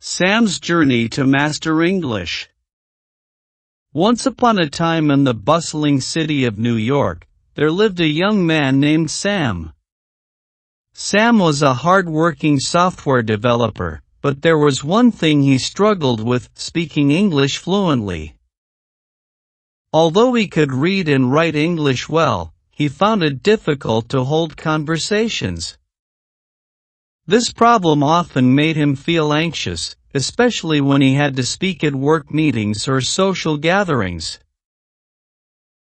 Sam's Journey to Master English. Once upon a time in the bustling city of New York, there lived a young man named Sam. Sam was a hard-working software developer, but there was one thing he struggled with: speaking English fluently. Although he could read and write English well, he found it difficult to hold conversations. This problem often made him feel anxious, especially when he had to speak at work meetings or social gatherings.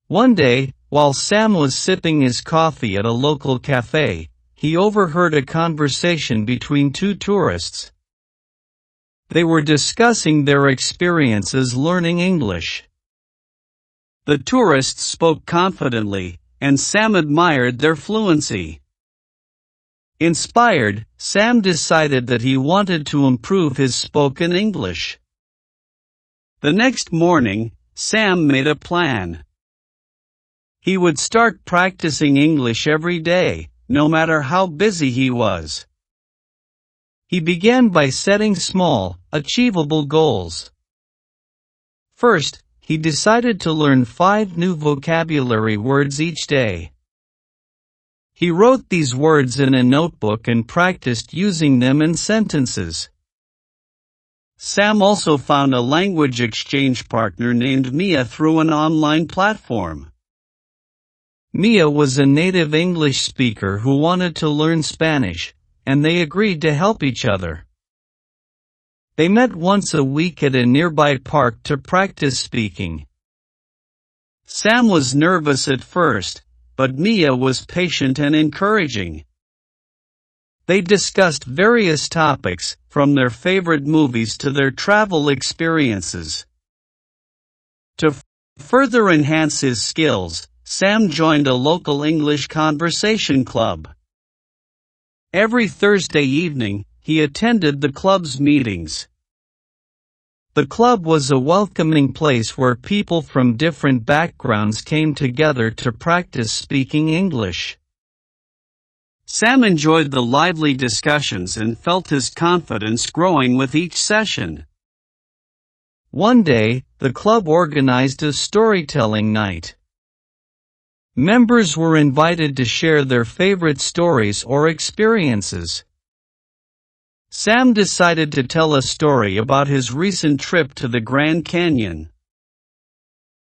One day, while Sam was sipping his coffee at a local cafe, he overheard a conversation between two tourists. They were discussing their experiences learning English. The tourists spoke confidently, and Sam admired their fluency. Inspired, Sam decided that he wanted to improve his spoken English. The next morning, Sam made a plan. He would start practicing English every day, no matter how busy he was. He began by setting small, achievable goals. First, he decided to learn 5 new vocabulary words each day. He wrote these words in a notebook and practiced using them in sentences. Sam also found a language exchange partner named Mia through an online platform. Mia was a native English speaker who wanted to learn Spanish, and they agreed to help each other. They met once a week at a nearby park to practice speaking. Sam was nervous at first, but Mia was patient and encouraging. They discussed various topics, from their favorite movies to their travel experiences. To further enhance his skills, Sam joined a local English conversation club. Every Thursday evening, he attended the club's meetings. The club was a welcoming place where people from different backgrounds came together to practice speaking English. Sam enjoyed the lively discussions and felt his confidence growing with each session. One day, the club organized a storytelling night. Members were invited to share their favorite stories or experiences. Sam decided to tell a story about his recent trip to the Grand Canyon.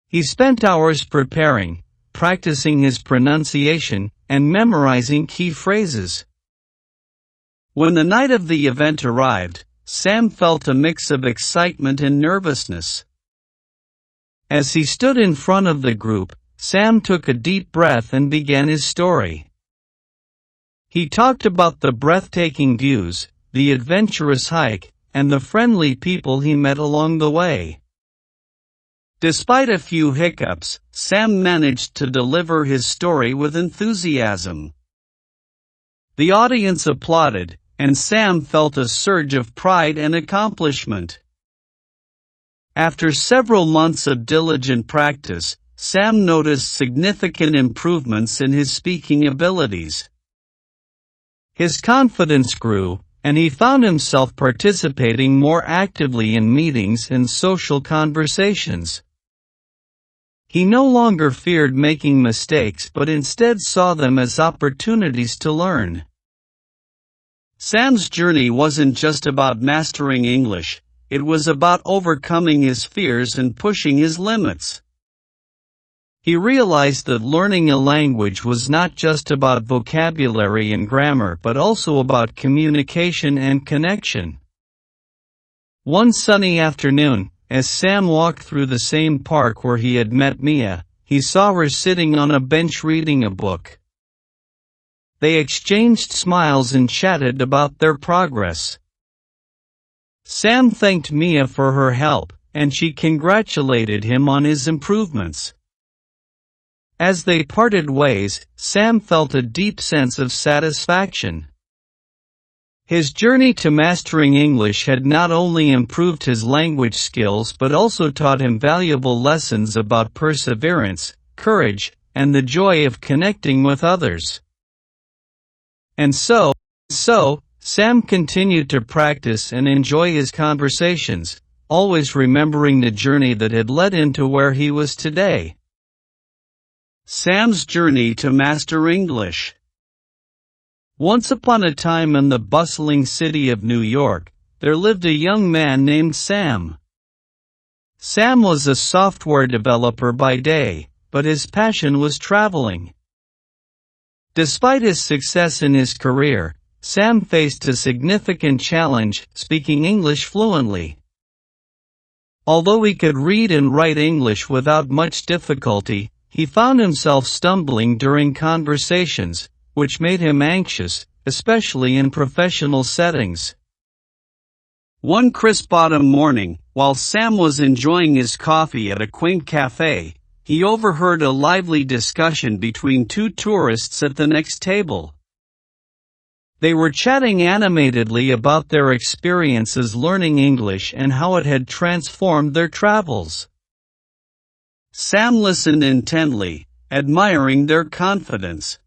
He spent hours preparing, practicing his pronunciation, and memorizing key phrases. When the night of the event arrived, Sam felt a mix of excitement and nervousness. As he stood in front of the group, Sam took a deep breath and began his story. He talked about the breathtaking views, the adventurous hike, and the friendly people he met along the way. Despite a few hiccups, Sam managed to deliver his story with enthusiasm. The audience applauded, and Sam felt a surge of pride and accomplishment. After several months of diligent practice, Sam noticed significant improvements in his speaking abilities. His confidence grew, and he found himself participating more actively in meetings and social conversations. He no longer feared making mistakes but instead saw them as opportunities to learn. Sam's journey wasn't just about mastering English, it was about overcoming his fears and pushing his limits. He realized that learning a language was not just about vocabulary and grammar but also about communication and connection. One sunny afternoon, as Sam walked through the same park where he had met Mia, he saw her sitting on a bench reading a book. They exchanged smiles and chatted about their progress. Sam thanked Mia for her help, and she congratulated him on his improvements. As they parted ways, Sam felt a deep sense of satisfaction. His journey to mastering English had not only improved his language skills but also taught him valuable lessons about perseverance, courage, and the joy of connecting with others. And so, Sam continued to practice and enjoy his conversations, always remembering the journey that had led him to where he was today. Sam's journey to master English. Once upon a time in the bustling city of New York, there lived a young man named Sam. Sam was a software developer by day, but his passion was traveling. Despite his success in his career, Sam faced a significant challenge speaking English fluently. Although he could read and write English without much difficulty, he found himself stumbling during conversations, which made him anxious, especially in professional settings. One crisp autumn morning, while Sam was enjoying his coffee at a quaint cafe, he overheard a lively discussion between two tourists at the next table. They were chatting animatedly about their experiences learning English and how it had transformed their travels. Sam listened intently, admiring their confidence.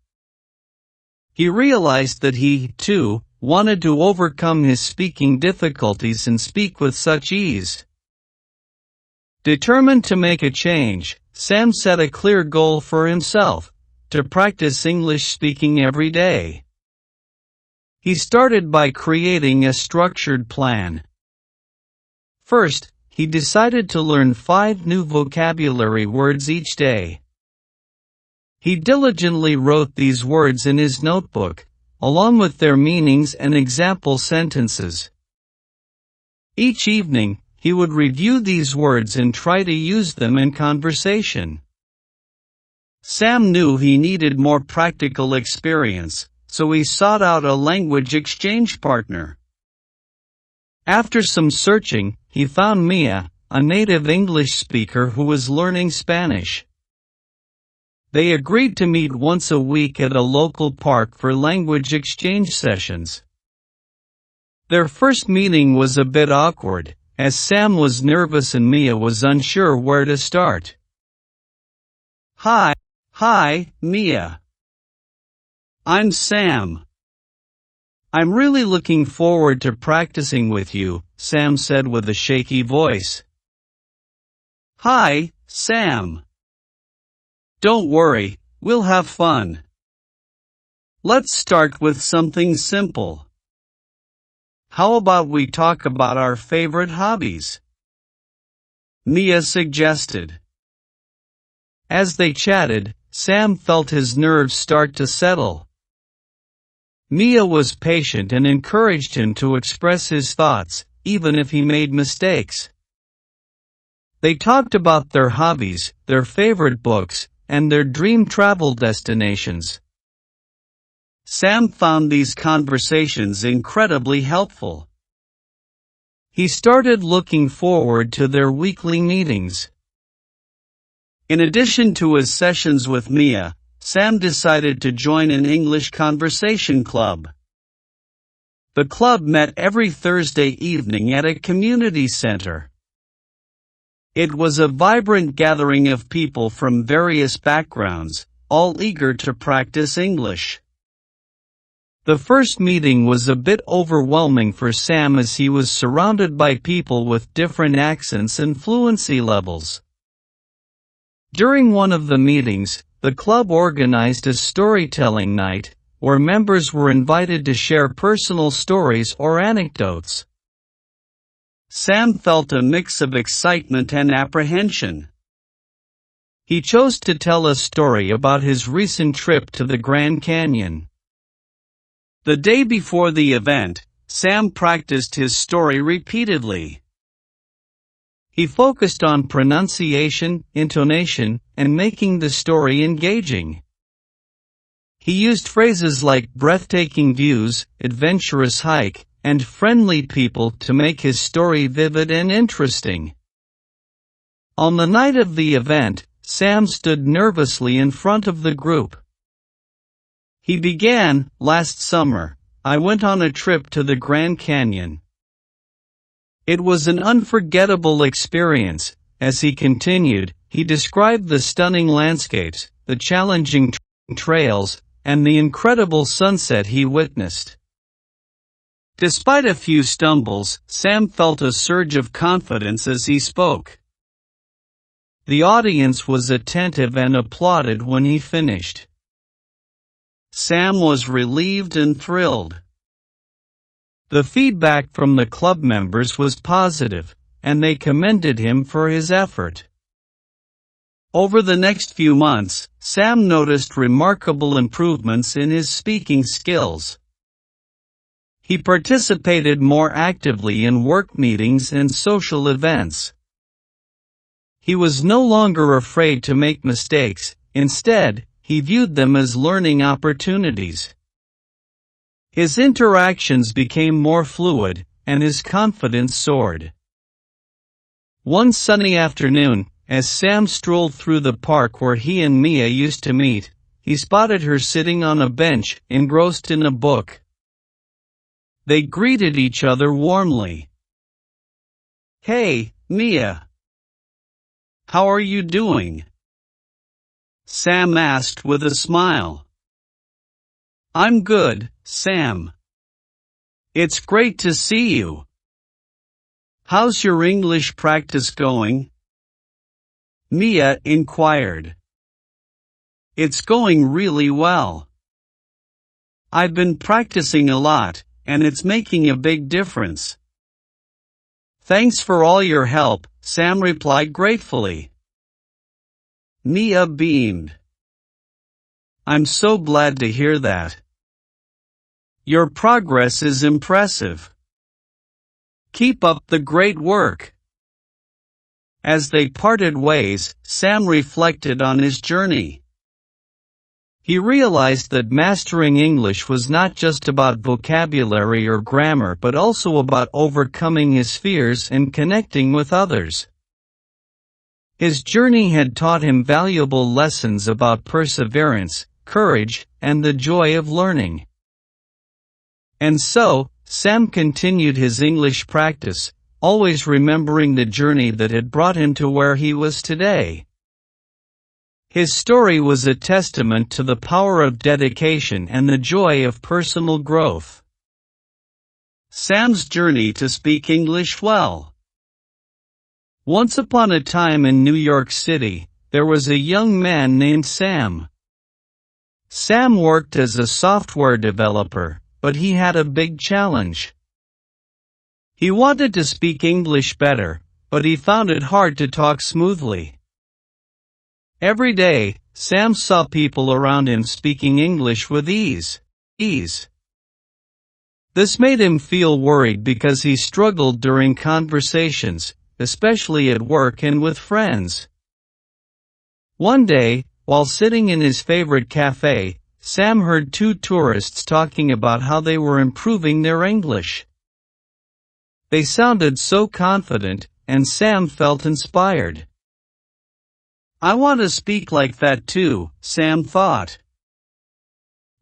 He realized that he, too, wanted to overcome his speaking difficulties and speak with such ease. Determined to make a change, Sam set a clear goal for himself: to practice English speaking every day. He started by creating a structured plan. First, he decided to learn 5 new vocabulary words each day. He diligently wrote these words in his notebook, along with their meanings and example sentences. Each evening, he would review these words and try to use them in conversation. Sam knew he needed more practical experience, so he sought out a language exchange partner. After some searching, he found Mia, a native English speaker who was learning Spanish. They agreed to meet once a week at a local park for language exchange sessions. Their first meeting was a bit awkward, as Sam was nervous and Mia was unsure where to start. Hi, Mia. I'm Sam. I'm really looking forward to practicing with you, Sam said with a shaky voice. Hi, Sam. Don't worry, we'll have fun. Let's start with something simple. How about we talk about our favorite hobbies? Mia suggested. As they chatted, Sam felt his nerves start to settle. Mia was patient and encouraged him to express his thoughts, even if he made mistakes. They talked about their hobbies, their favorite books, and their dream travel destinations. Sam found these conversations incredibly helpful. He started looking forward to their weekly meetings. In addition to his sessions with Mia, Sam decided to join an English conversation club. The club met every Thursday evening at a community center. It was a vibrant gathering of people from various backgrounds, all eager to practice English. The first meeting was a bit overwhelming for Sam as he was surrounded by people with different accents and fluency levels. During one of the meetings, the club organized a storytelling night, where members were invited to share personal stories or anecdotes. Sam felt a mix of excitement and apprehension. He chose to tell a story about his recent trip to the Grand Canyon. The day before the event, Sam practiced his story repeatedly. He focused on pronunciation, intonation, and making the story engaging. He used phrases like breathtaking views, adventurous hike, and friendly people to make his story vivid and interesting. On the night of the event, Sam stood nervously in front of the group. He began, "Last summer, I went on a trip to the Grand Canyon. It was an unforgettable experience." As he continued, he described the stunning landscapes, the challenging trails, and the incredible sunset he witnessed. Despite a few stumbles, Sam felt a surge of confidence as he spoke. The audience was attentive and applauded when he finished. Sam was relieved and thrilled. The feedback from the club members was positive, and they commended him for his effort. Over the next few months, Sam noticed remarkable improvements in his speaking skills. He participated more actively in work meetings and social events. He was no longer afraid to make mistakes, instead, he viewed them as learning opportunities. His interactions became more fluid, and his confidence soared. One sunny afternoon, as Sam strolled through the park where he and Mia used to meet, he spotted her sitting on a bench, engrossed in a book. They greeted each other warmly. "Hey, Mia. How are you doing?" Sam asked with a smile. "I'm good, Sam. It's great to see you. How's your English practice going?" Mia inquired. "It's going really well. I've been practicing a lot, and it's making a big difference." "Thanks for all your help," Sam replied gratefully. Mia beamed. "I'm so glad to hear that. Your progress is impressive. Keep up the great work." As they parted ways, Sam reflected on his journey. He realized that mastering English was not just about vocabulary or grammar but also about overcoming his fears and connecting with others. His journey had taught him valuable lessons about perseverance, courage, and the joy of learning. And so, Sam continued his English practice, always remembering the journey that had brought him to where he was today. His story was a testament to the power of dedication and the joy of personal growth. Sam's journey to speak English well. Once upon a time in New York City, there was a young man named Sam. Sam worked as a software developer, but he had a big challenge. He wanted to speak English better, but he found it hard to talk smoothly. Every day, Sam saw people around him speaking English with ease. This made him feel worried because he struggled during conversations, especially at work and with friends. One day, while sitting in his favorite cafe, Sam heard two tourists talking about how they were improving their English. They sounded so confident, and Sam felt inspired. "I want to speak like that too," Sam thought.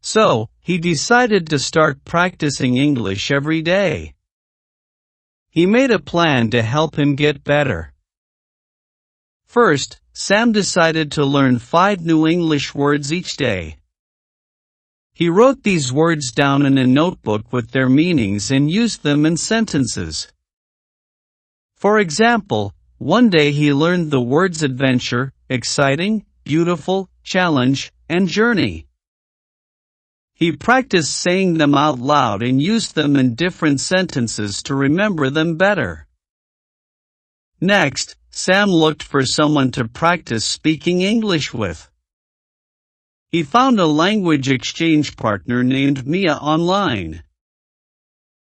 So, he decided to start practicing English every day. He made a plan to help him get better. First, Sam decided to learn 5 new English words each day. He wrote these words down in a notebook with their meanings and used them in sentences. For example, one day he learned the words adventure, exciting, beautiful, challenge, and journey. He practiced saying them out loud and used them in different sentences to remember them better. Next, Sam looked for someone to practice speaking English with. He found a language exchange partner named Mia online.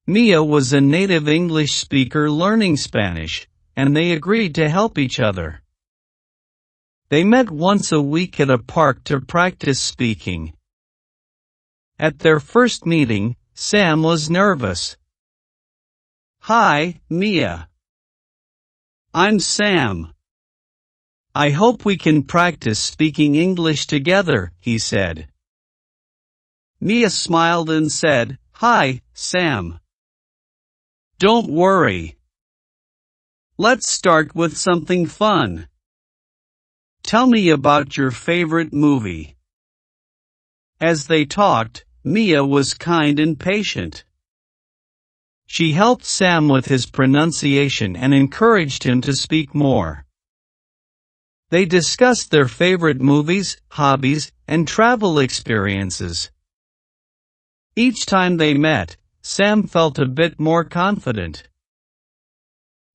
Mia was a native English speaker learning Spanish, and they agreed to help each other. They met once a week at a park to practice speaking. At their first meeting, Sam was nervous. "Hi, Mia. I'm Sam. I hope we can practice speaking English together," he said. Mia smiled and said, "Hi, Sam. Don't worry. Let's start with something fun. Tell me about your favorite movie." As they talked, Mia was kind and patient. She helped Sam with his pronunciation and encouraged him to speak more. They discussed their favorite movies, hobbies, and travel experiences. Each time they met, Sam felt a bit more confident.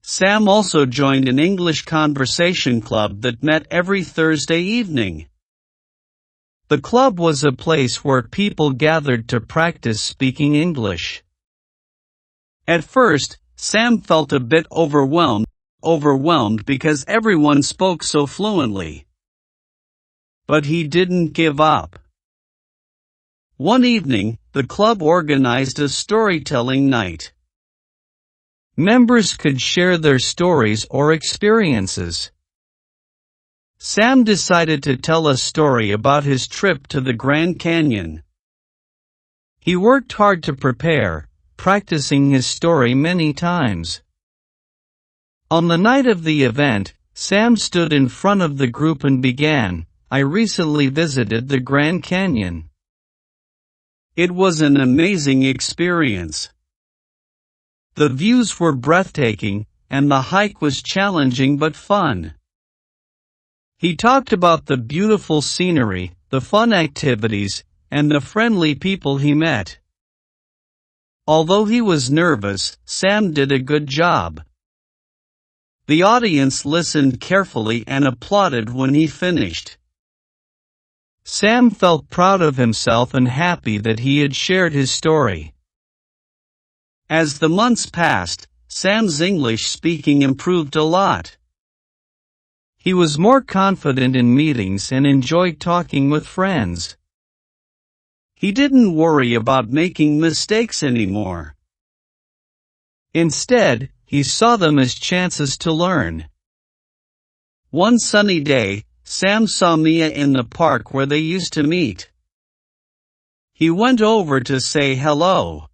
Sam also joined an English conversation club that met every Thursday evening. The club was a place where people gathered to practice speaking English. At first, Sam felt a bit overwhelmed because everyone spoke so fluently. But he didn't give up. One evening, the club organized a storytelling night. Members could share their stories or experiences. Sam decided to tell a story about his trip to the Grand Canyon. He worked hard to prepare, practicing his story many times. On the night of the event, Sam stood in front of the group and began, "I recently visited the Grand Canyon. It was an amazing experience. The views were breathtaking, and the hike was challenging but fun." He talked about the beautiful scenery, the fun activities, and the friendly people he met. Although he was nervous, Sam did a good job. The audience listened carefully and applauded when he finished. Sam felt proud of himself and happy that he had shared his story. As the months passed, Sam's English speaking improved a lot. He was more confident in meetings and enjoyed talking with friends. He didn't worry about making mistakes anymore. Instead, he saw them as chances to learn. One sunny day, Sam saw Mia in the park where they used to meet. He went over to say hello.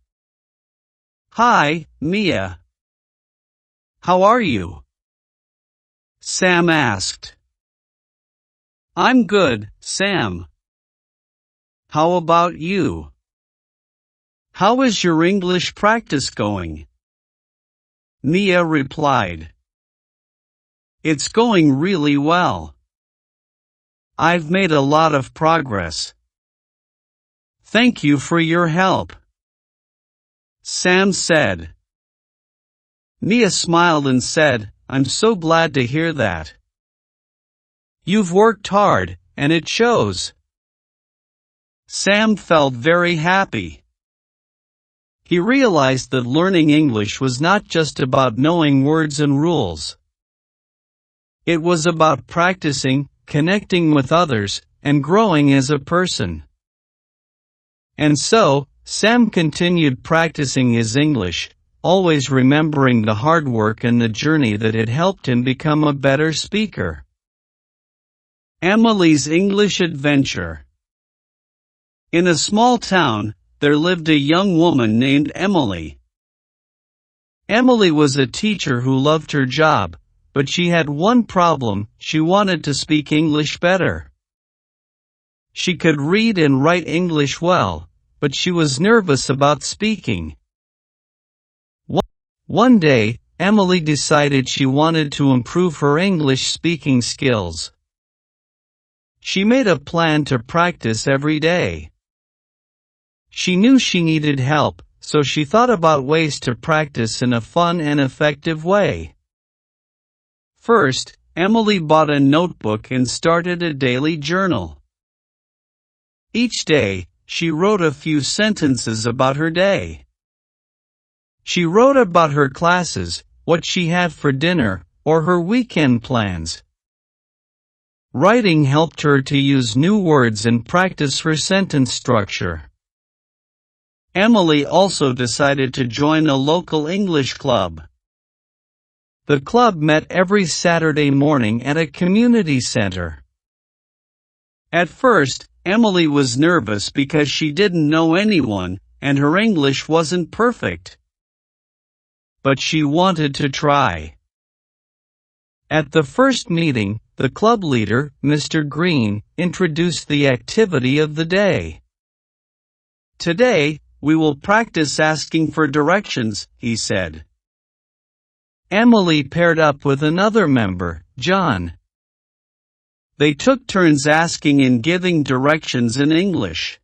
"Hi, Mia. How are you?" Sam asked. "I'm good, Sam. How about you? How is your English practice going?" Mia replied. "It's going really well. I've made a lot of progress. Thank you for your help," Sam said. Mia smiled and said, "I'm so glad to hear that. You've worked hard, and it shows." Sam felt very happy. He realized that learning English was not just about knowing words and rules. It was about practicing, connecting with others, and growing as a person. And so, Sam continued practicing his English, always remembering the hard work and the journey that had helped him become a better speaker. Emily's English Adventure. In a small town, there lived a young woman named Emily. Emily was a teacher who loved her job, but she had one problem: she wanted to speak English better. She could read and write English well, but she was nervous about speaking. One day, Emily decided she wanted to improve her English speaking skills. She made a plan to practice every day. She knew she needed help, so she thought about ways to practice in a fun and effective way. First, Emily bought a notebook and started a daily journal. Each day, she wrote a few sentences about her day. She wrote about her classes, what she had for dinner, or her weekend plans. Writing helped her to use new words and practice her sentence structure. Emily also decided to join a local English club. The club met every Saturday morning at a community center. At first, Emily was nervous because she didn't know anyone, and her English wasn't perfect. But she wanted to try. At the first meeting, the club leader, Mr. Green, introduced the activity of the day. Today, we will practice asking for directions," he said. Emily paired up with another member, John. They took turns asking and giving directions in English.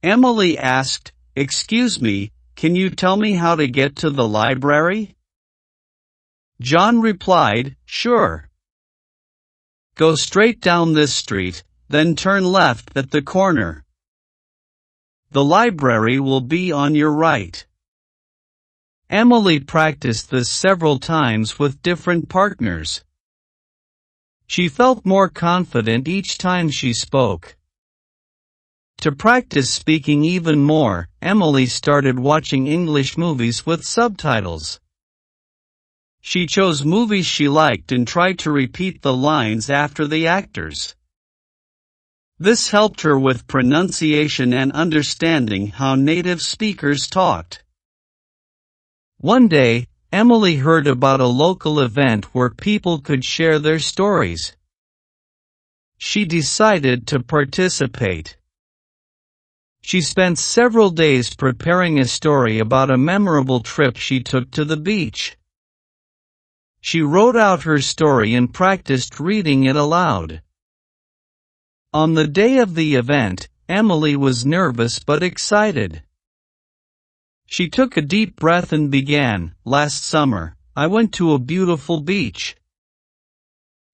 Emily asked, "Excuse me, can you tell me how to get to the library?" John replied, "Sure. Go straight down this street, then turn left at the corner. The library will be on your right." Emily practiced this several times with different partners. She felt more confident each time she spoke. To practice speaking even more, Emily started watching English movies with subtitles. She chose movies she liked and tried to repeat the lines after the actors. This helped her with pronunciation and understanding how native speakers talked. One day, Emily heard about a local event where people could share their stories. She decided to participate. She spent several days preparing a story about a memorable trip she took to the beach. She wrote out her story and practiced reading it aloud. On the day of the event, Emily was nervous but excited. She took a deep breath and began, "Last summer, I went to a beautiful beach.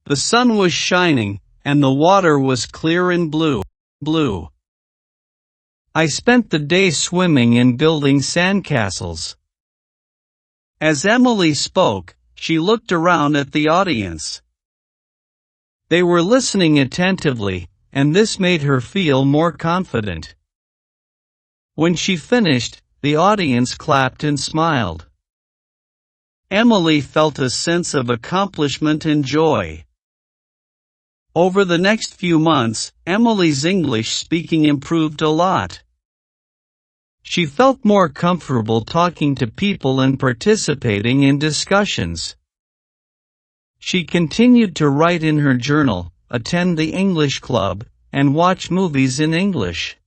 The sun was shining, and the water was clear and blue. I spent the day swimming and building sandcastles." As Emily spoke, she looked around at the audience. They were listening attentively, and this made her feel more confident. When she finished, the audience clapped and smiled. Emily felt a sense of accomplishment and joy. Over the next few months, Emily's English speaking improved a lot. She felt more comfortable talking to people and participating in discussions. She continued to write in her journal, attend the English club, and watch movies in English.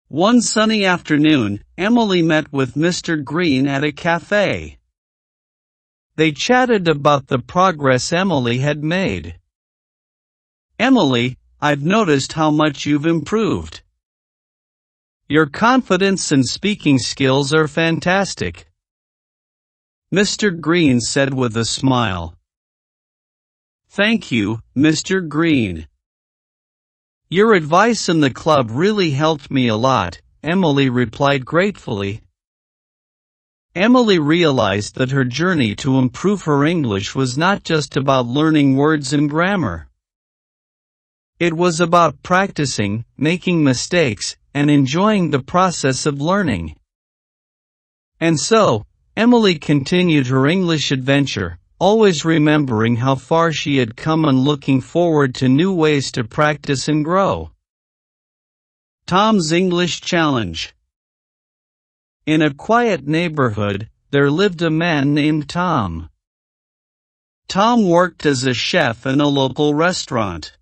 One sunny afternoon, Emily met with Mr. Green at a cafe. They chatted about the progress Emily had made. "Emily, I've noticed how much you've improved. Your confidence and speaking skills are fantastic," Mr. Green said with a smile. "Thank you, Mr. Green. Your advice in the club really helped me a lot," Emily replied gratefully. Emily realized that her journey to improve her English was not just about learning words and grammar. It was about practicing, making mistakes, and enjoying the process of learning. And so, Emily continued her English adventure, always remembering how far she had come and looking forward to new ways to practice and grow. Tom's English Challenge. In a quiet neighborhood, there lived a man named Tom. Tom worked as a chef in a local restaurant.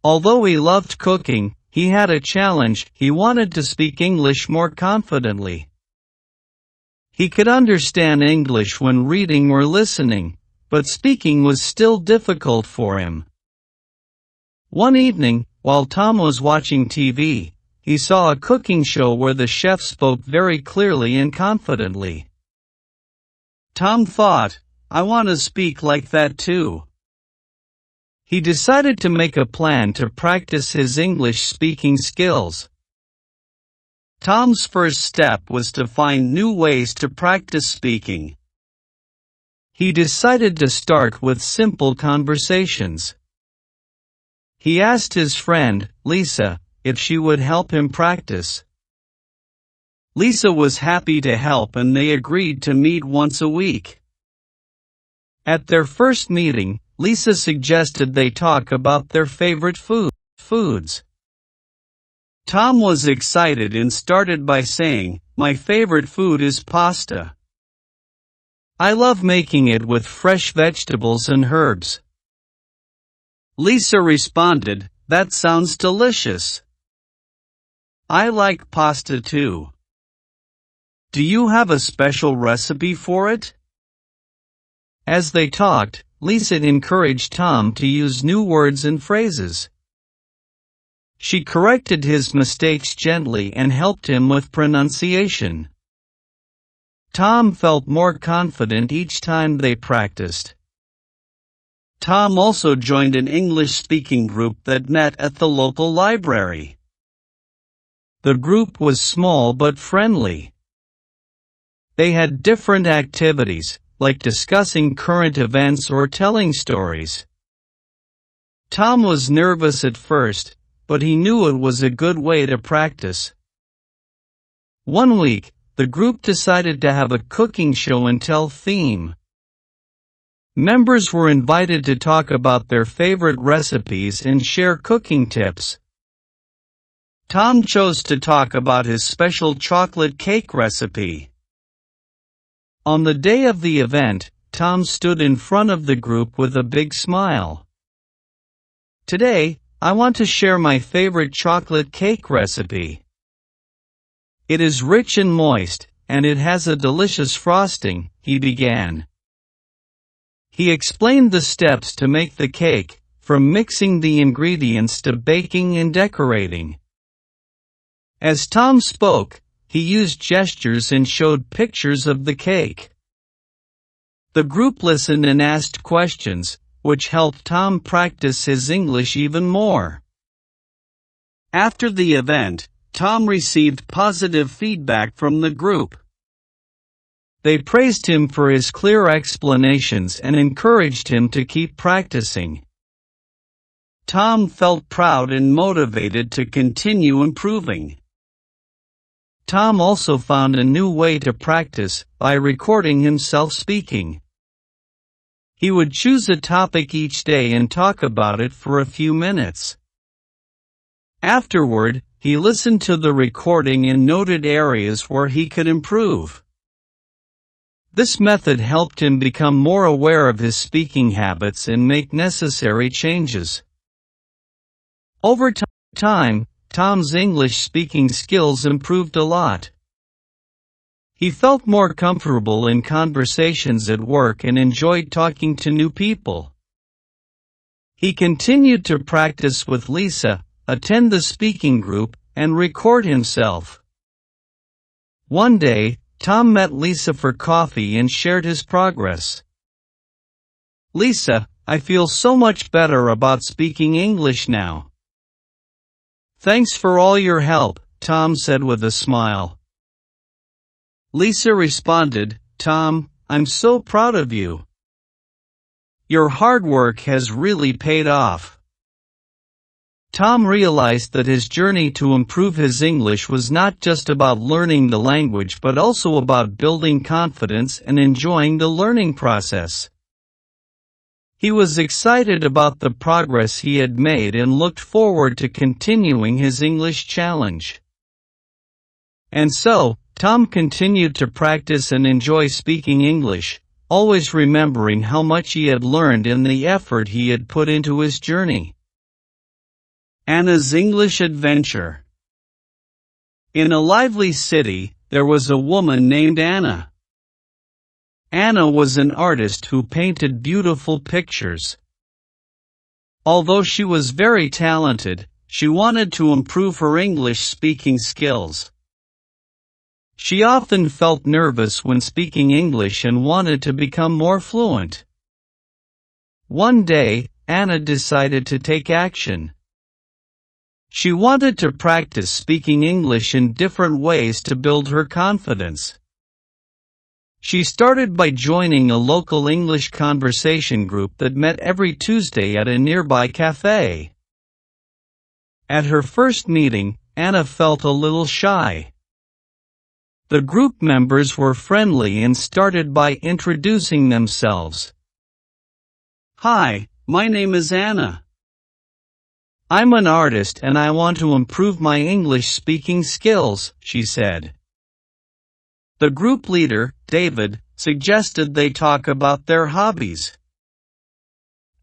Although he loved cooking, he had a challenge: he wanted to speak English more confidently. He could understand English when reading or listening, but speaking was still difficult for him. One evening, while Tom was watching TV, he saw a cooking show where the chef spoke very clearly and confidently. Tom thought, "I want to speak like that too." He decided to make a plan to practice his English speaking skills. Tom's first step was to find new ways to practice speaking. He decided to start with simple conversations. He asked his friend, Lisa, if she would help him practice. Lisa was happy to help and they agreed to meet once a week. At their first meeting, Lisa suggested they talk about their favorite foods. Tom was excited and started by saying, "My favorite food is pasta. I love making it with fresh vegetables and herbs." Lisa responded, "That sounds delicious. I like pasta too. Do you have a special recipe for it? As they talked, Lisa encouraged Tom to use new words and phrases. She corrected his mistakes gently and helped him with pronunciation. Tom felt more confident each time they practiced. Tom also joined an English-speaking group that met at the local library. The group was small but friendly. They had different activities, like discussing current events or telling stories. Tom was nervous at first, but he knew it was a good way to practice. One week, the group decided to have a cooking show and tell theme. Members were invited to talk about their favorite recipes and share cooking tips. Tom chose to talk about his special chocolate cake recipe. On the day of the event, Tom stood in front of the group with a big smile. Today, I want to share my favorite chocolate cake recipe. It is rich and moist, and it has a delicious frosting, he began. He explained the steps to make the cake, from mixing the ingredients to baking and decorating. As Tom spoke, he used gestures and showed pictures of the cake. The group listened and asked questions, which helped Tom practice his English even more. After the event, Tom received positive feedback from the group. They praised him for his clear explanations and encouraged him to keep practicing. Tom felt proud and motivated to continue improving. Tom also found a new way to practice, by recording himself speaking. He would choose a topic each day and talk about it for a few minutes. Afterward, he listened to the recording and noted areas where he could improve. This method helped him become more aware of his speaking habits and make necessary changes. Over time, Tom's English speaking skills improved a lot. He felt more comfortable in conversations at work and enjoyed talking to new people. He continued to practice with Lisa, attend the speaking group, and record himself. One day, Tom met Lisa for coffee and shared his progress. "Lisa, I feel so much better about speaking English now." "Thanks for all your help," Tom said with a smile. Lisa responded, "Tom, I'm so proud of you. Your hard work has really paid off." Tom realized that his journey to improve his English was not just about learning the language but also about building confidence and enjoying the learning process. He was excited about the progress he had made and looked forward to continuing his English challenge. And so, Tom continued to practice and enjoy speaking English, always remembering how much he had learned and the effort he had put into his journey. Anna's English Adventure. In a lively city, there was a woman named Anna. Anna was an artist who painted beautiful pictures. Although she was very talented, she wanted to improve her English speaking skills. She often felt nervous when speaking English and wanted to become more fluent. One day, Anna decided to take action. She wanted to practice speaking English in different ways to build her confidence. She started by joining a local English conversation group that met every Tuesday at a nearby cafe. At her first meeting, Anna felt a little shy. The group members were friendly and started by introducing themselves. "Hi, my name is Anna. I'm an artist and I want to improve my English speaking skills," she said. The group leader, David, suggested they talk about their hobbies.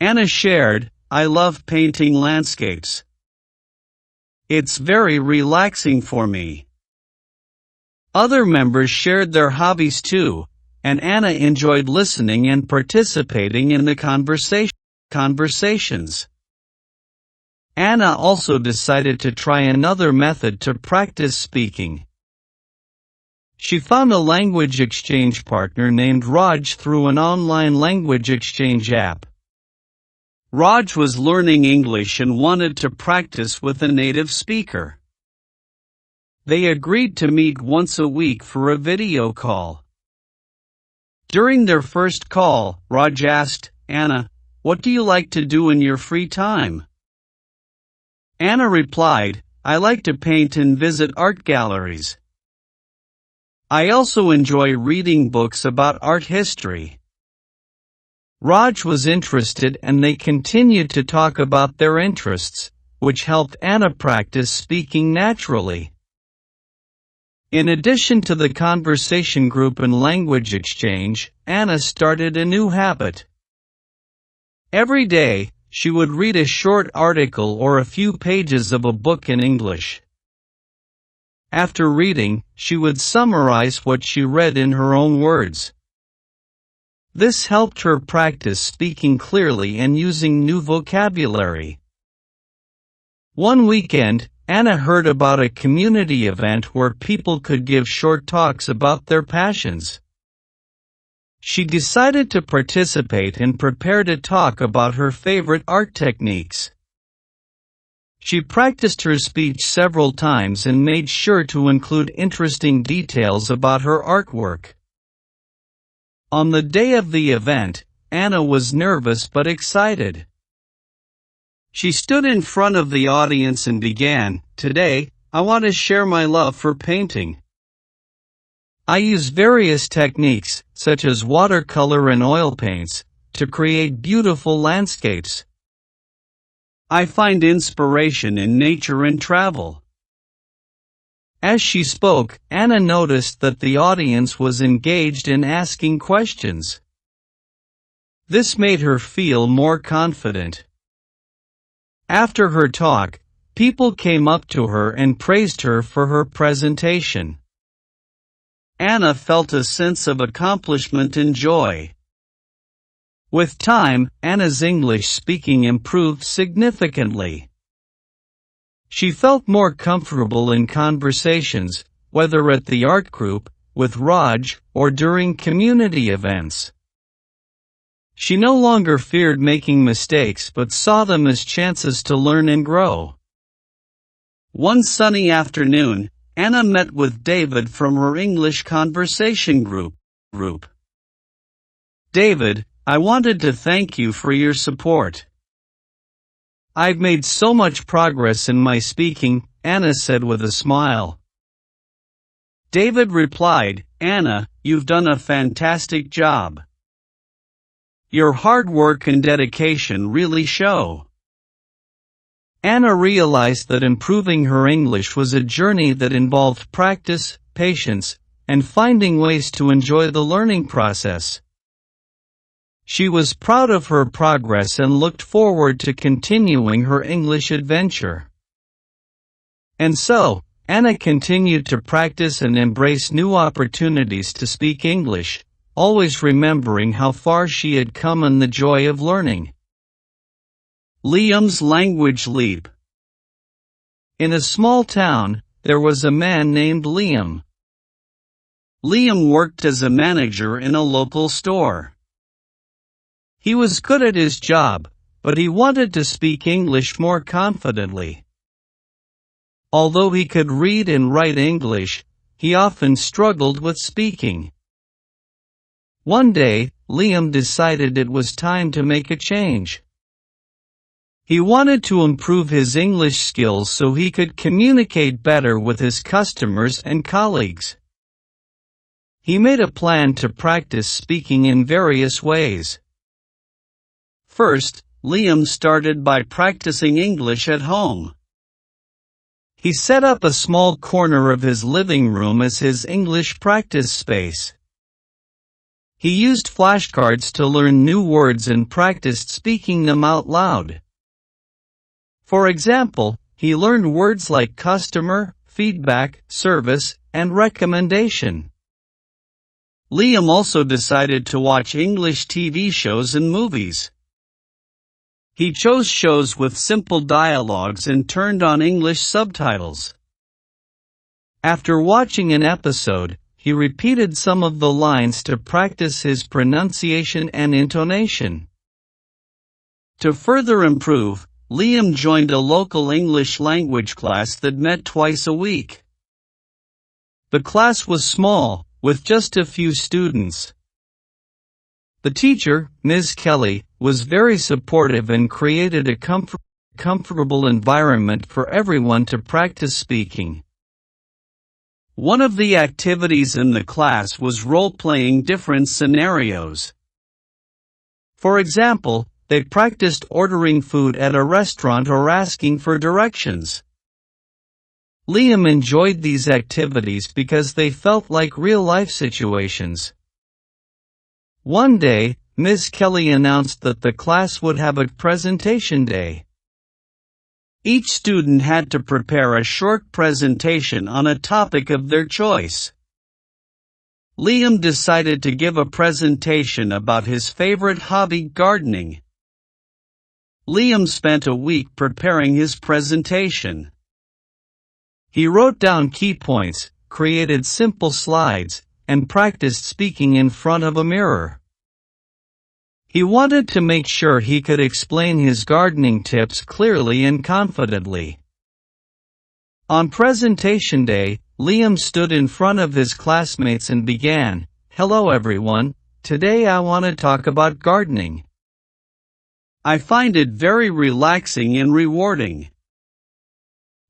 Anna shared, "I love painting landscapes. It's very relaxing for me. Other members shared their hobbies too, and Anna enjoyed listening and participating in the conversations. Anna also decided to try another method to practice speaking. She found a language exchange partner named Raj through an online language exchange app. Raj was learning English and wanted to practice with a native speaker. They agreed to meet once a week for a video call. During their first call, Raj asked Anna, "What do you like to do in your free time?" Anna replied, "I like to paint and visit art galleries. I also enjoy reading books about art history." Raj was interested and they continued to talk about their interests, which helped Anna practice speaking naturally. In addition to the conversation group and language exchange, Anna started a new habit. Every day, she would read a short article or a few pages of a book in English. After reading, she would summarize what she read in her own words. This helped her practice speaking clearly and using new vocabulary. One weekend, Anna heard about a community event where people could give short talks about their passions. She decided to participate and prepare to talk about her favorite art techniques. She practiced her speech several times and made sure to include interesting details about her artwork. On the day of the event, Anna was nervous but excited. She stood in front of the audience and began, "Today, I want to share my love for painting. I use various techniques, such as watercolor and oil paints, to create beautiful landscapes. I find inspiration in nature and travel." As she spoke, Anna noticed that the audience was engaged in asking questions. This made her feel more confident. After her talk, people came up to her and praised her for her presentation. Anna felt a sense of accomplishment and joy. With time, Anna's English speaking improved significantly. She felt more comfortable in conversations, whether at the art group, with Raj, or during community events. She no longer feared making mistakes but saw them as chances to learn and grow. One sunny afternoon, Anna met with David from her English conversation group. "David, I wanted to thank you for your support. I've made so much progress in my speaking," Anna said with a smile. David replied, "Anna, you've done a fantastic job. Your hard work and dedication really show." Anna realized that improving her English was a journey that involved practice, patience, and finding ways to enjoy the learning process. She was proud of her progress and looked forward to continuing her English adventure. And so, Anna continued to practice and embrace new opportunities to speak English, always remembering how far she had come and the joy of learning. Liam's language leap. In a small town, there was a man named Liam. Liam worked as a manager in a local store. He was good at his job, but he wanted to speak English more confidently. Although he could read and write English, he often struggled with speaking. One day, Liam decided it was time to make a change. He wanted to improve his English skills so he could communicate better with his customers and colleagues. He made a plan to practice speaking in various ways. First, Liam started by practicing English at home. He set up a small corner of his living room as his English practice space. He used flashcards to learn new words and practiced speaking them out loud. For example, he learned words like customer, feedback, service, and recommendation. Liam also decided to watch English TV shows and movies. He chose shows with simple dialogues and turned on English subtitles. After watching an episode, he repeated some of the lines to practice his pronunciation and intonation. To further improve, Liam joined a local English language class that met twice a week. The class was small, with just a few students. The teacher, Ms. Kelly, was very supportive and created a comfortable environment for everyone to practice speaking. One of the activities in the class was role-playing different scenarios. For example, they practiced ordering food at a restaurant or asking for directions. Liam enjoyed these activities because they felt like real-life situations. One day, Ms. Kelly announced that the class would have a presentation day. Each student had to prepare a short presentation on a topic of their choice. Liam decided to give a presentation about his favorite hobby, gardening. Liam spent a week preparing his presentation. He wrote down key points, created simple slides, and practiced speaking in front of a mirror. He wanted to make sure he could explain his gardening tips clearly and confidently. On presentation day, Liam stood in front of his classmates and began, "Hello everyone, today I want to talk about gardening. I find it very relaxing and rewarding.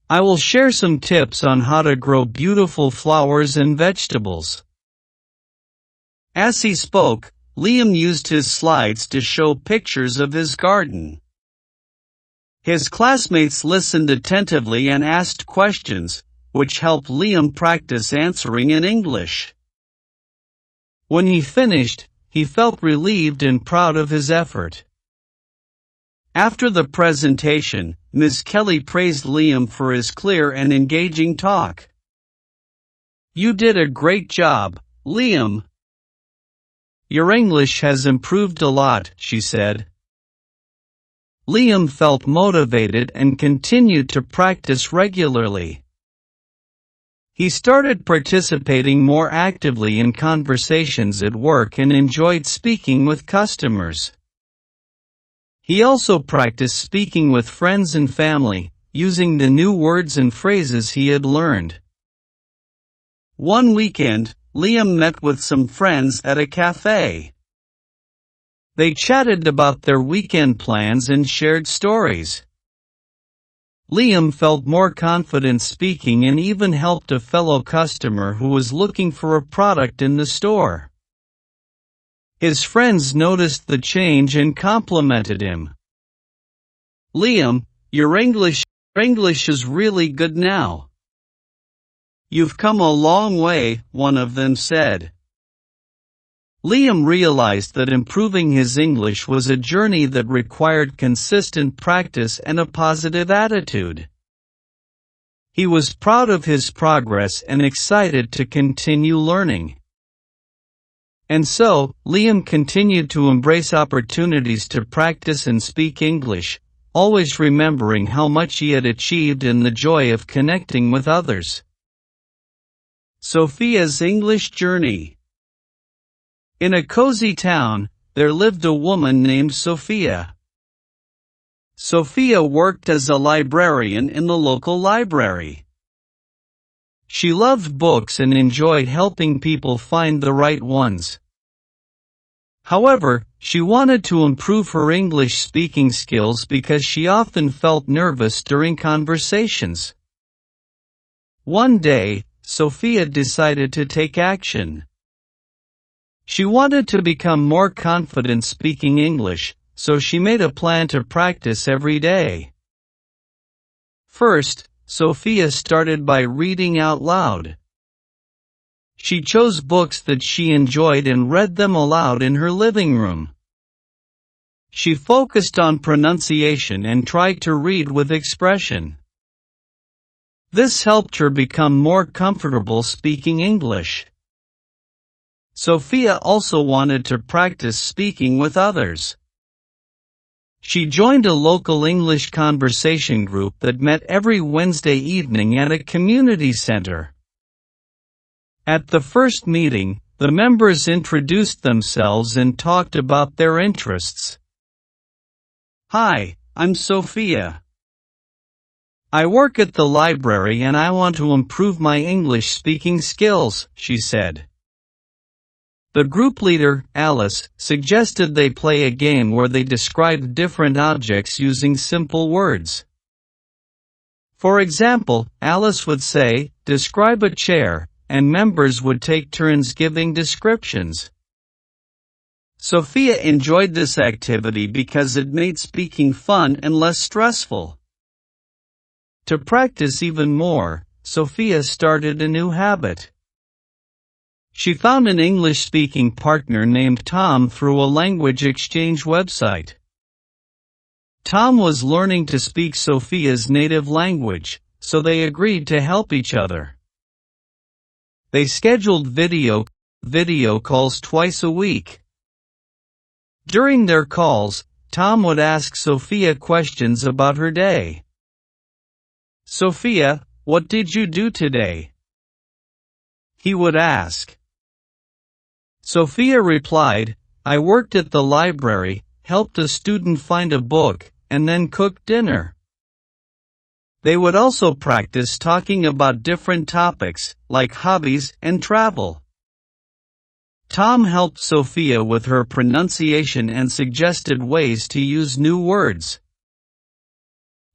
I will share some tips on how to grow beautiful flowers and vegetables." As he spoke, Liam used his slides to show pictures of his garden. His classmates listened attentively and asked questions, which helped Liam practice answering in English. When he finished, he felt relieved and proud of his effort. After the presentation, Ms. Kelly praised Liam for his clear and engaging talk. "You did a great job, Liam. Your English has improved a lot," she said. Liam felt motivated and continued to practice regularly. He started participating more actively in conversations at work and enjoyed speaking with customers. He also practiced speaking with friends and family, using the new words and phrases he had learned. One weekend, Liam met with some friends at a cafe. They chatted about their weekend plans and shared stories. Liam felt more confident speaking and even helped a fellow customer who was looking for a product in the store. His friends noticed the change and complimented him. "Liam, your English is really good now. You've come a long way," one of them said. Liam realized that improving his English was a journey that required consistent practice and a positive attitude. He was proud of his progress and excited to continue learning. And so, Liam continued to embrace opportunities to practice and speak English, always remembering how much he had achieved and the joy of connecting with others. Sophia's English journey. In a cozy town, there lived a woman named Sophia. Sophia worked as a librarian in the local library. She loved books and enjoyed helping people find the right ones. However, she wanted to improve her English speaking skills because she often felt nervous during conversations. One day, Sophia decided to take action. She wanted to become more confident speaking English, so she made a plan to practice every day. First, Sophia started by reading out loud. She chose books that she enjoyed and read them aloud in her living room. She focused on pronunciation and tried to read with expression. This helped her become more comfortable speaking English. Sophia also wanted to practice speaking with others. She joined a local English conversation group that met every Wednesday evening at a community center. At the first meeting, the members introduced themselves and talked about their interests. "Hi, I'm Sophia. I work at the library and I want to improve my English speaking skills," she said. The group leader, Alice, suggested they play a game where they described different objects using simple words. For example, Alice would say, "Describe a chair," and members would take turns giving descriptions. Sophia enjoyed this activity because it made speaking fun and less stressful. To practice even more, Sophia started a new habit. She found an English-speaking partner named Tom through a language exchange website. Tom was learning to speak Sophia's native language, so they agreed to help each other. They scheduled video calls twice a week. During their calls, Tom would ask Sophia questions about her day. "Sophia, what did you do today?" he would ask. Sophia replied, "I worked at the library, helped a student find a book, and then cooked dinner." They would also practice talking about different topics, like hobbies and travel. Tom helped Sophia with her pronunciation and suggested ways to use new words.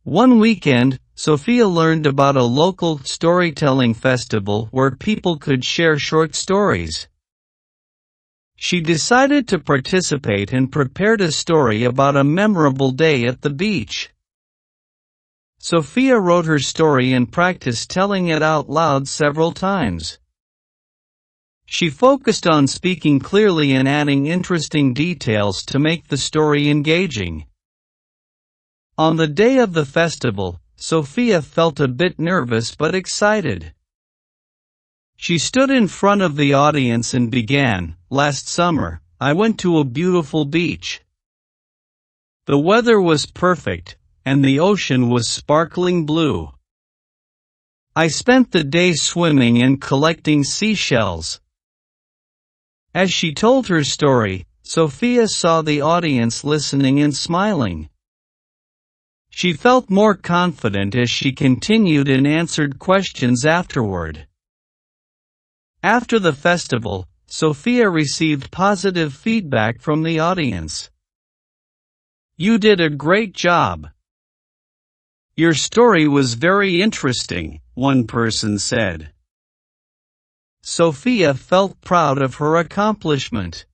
One weekend, Sophia learned about a local storytelling festival where people could share short stories. She decided to participate and prepared a story about a memorable day at the beach. Sophia wrote her story and practiced telling it out loud several times. She focused on speaking clearly and adding interesting details to make the story engaging. On the day of the festival, Sophia felt a bit nervous but excited. She stood in front of the audience and began, "Last summer, I went to a beautiful beach. The weather was perfect, and the ocean was sparkling blue. I spent the day swimming and collecting seashells." As she told her story, Sophia saw the audience listening and smiling. She felt more confident as she continued and answered questions afterward. After the festival, Sophia received positive feedback from the audience. "You did a great job. Your story was very interesting," one person said. Sophia felt proud of her accomplishment.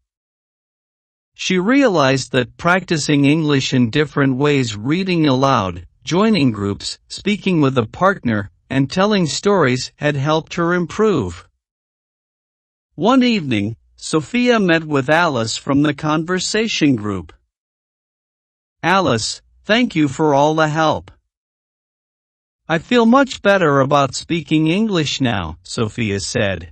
She realized that practicing English in different ways, reading aloud, joining groups, speaking with a partner, and telling stories had helped her improve. One evening, Sophia met with Alice from the conversation group. "Alice, thank you for all the help. I feel much better about speaking English now," Sophia said.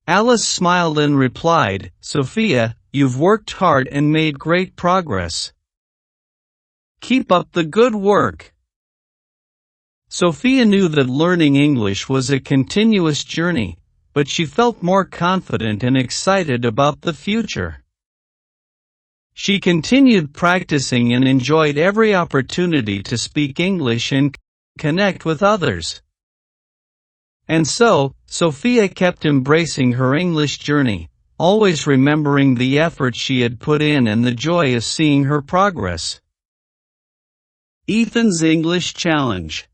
Alice smiled and replied, "Sophia, you've worked hard and made great progress. Keep up the good work." Sophia knew that learning English was a continuous journey, but she felt more confident and excited about the future. She continued practicing and enjoyed every opportunity to speak English and connect with others. And so, Sophia kept embracing her English journey, always remembering the effort she had put in and the joy of seeing her progress. Ethan's English Challenge.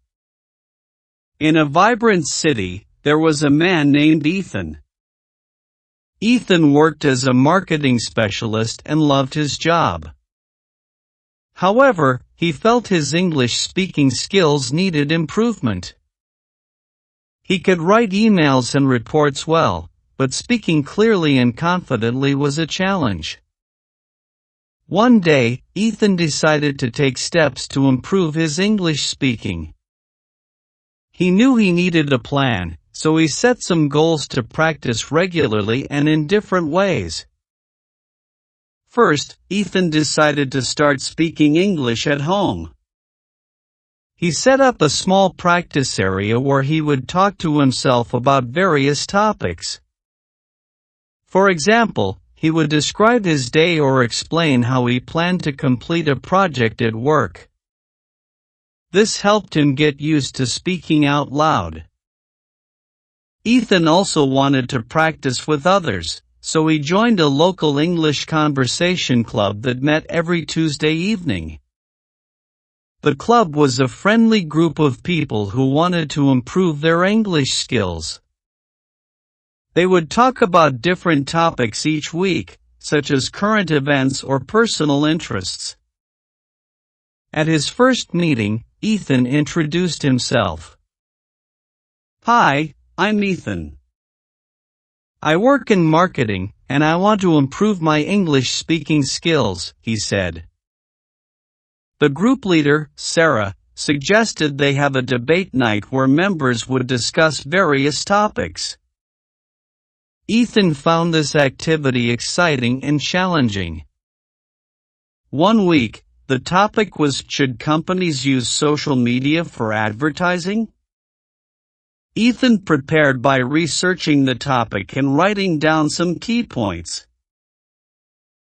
In a vibrant city, there was a man named Ethan. Ethan worked as a marketing specialist and loved his job. However, he felt his English speaking skills needed improvement. He could write emails and reports well, but speaking clearly and confidently was a challenge. One day, Ethan decided to take steps to improve his English speaking. He knew he needed a plan, so he set some goals to practice regularly and in different ways. First, Ethan decided to start speaking English at home. He set up a small practice area where he would talk to himself about various topics. For example, he would describe his day or explain how he planned to complete a project at work. This helped him get used to speaking out loud. Ethan also wanted to practice with others, so he joined a local English conversation club that met every Tuesday evening. The club was a friendly group of people who wanted to improve their English skills. They would talk about different topics each week, such as current events or personal interests. At his first meeting, Ethan introduced himself. "Hi, I'm Ethan. I work in marketing, and I want to improve my English speaking skills," he said. The group leader, Sarah, suggested they have a debate night where members would discuss various topics. Ethan found this activity exciting and challenging. One week, the topic was, should companies use social media for advertising? Ethan prepared by researching the topic and writing down some key points.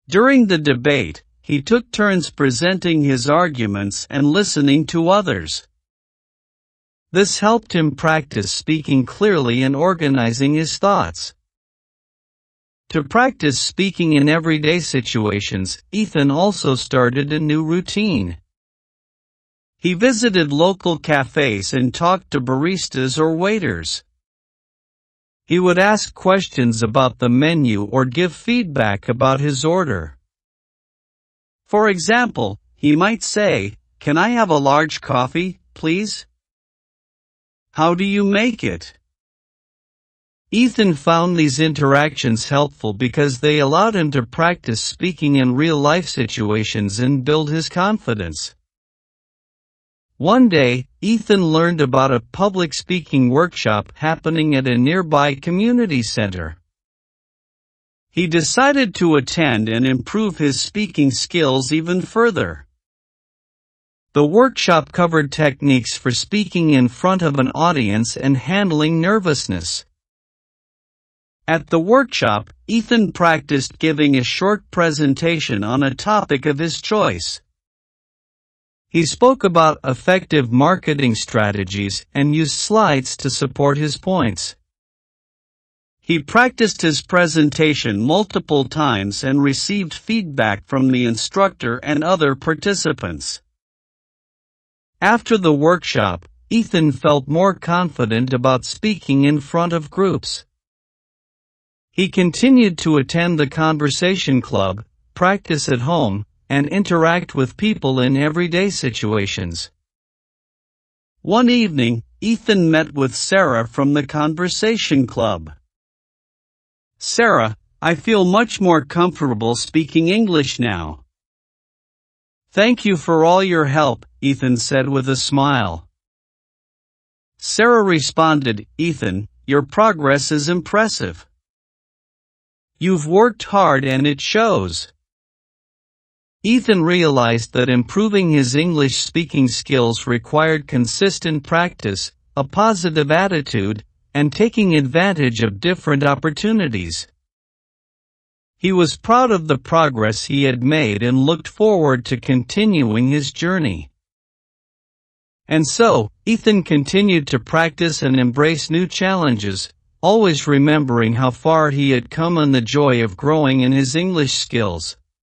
During the debate, he took turns presenting his arguments and listening to others. This helped him practice speaking clearly and organizing his thoughts. To practice speaking in everyday situations, Ethan also started a new routine. He visited local cafes and talked to baristas or waiters. He would ask questions about the menu or give feedback about his order. For example, he might say, "Can I have a large coffee, please? How do you make it?" Ethan found these interactions helpful because they allowed him to practice speaking in real-life situations and build his confidence. One day, Ethan learned about a public speaking workshop happening at a nearby community center. He decided to attend and improve his speaking skills even further. The workshop covered techniques for speaking in front of an audience and handling nervousness. At the workshop, Ethan practiced giving a short presentation on a topic of his choice. He spoke about effective marketing strategies and used slides to support his points. He practiced his presentation multiple times and received feedback from the instructor and other participants. After the workshop, Ethan felt more confident about speaking in front of groups. He continued to attend the conversation club, practice at home, and interact with people in everyday situations. One evening, Ethan met with Sarah from the conversation club. "Sarah, I feel much more comfortable speaking English now." "Thank you for all your help," Ethan said with a smile. Sarah responded, "Ethan, your progress is impressive. You've worked hard and it shows." Ethan realized that improving his English speaking skills required consistent practice, a positive attitude, and taking advantage of different opportunities. He was proud of the progress he had made and looked forward to continuing his journey. And so, Ethan continued to practice and embrace new challenges, always remembering how far he had come and the joy of growing in his English skills.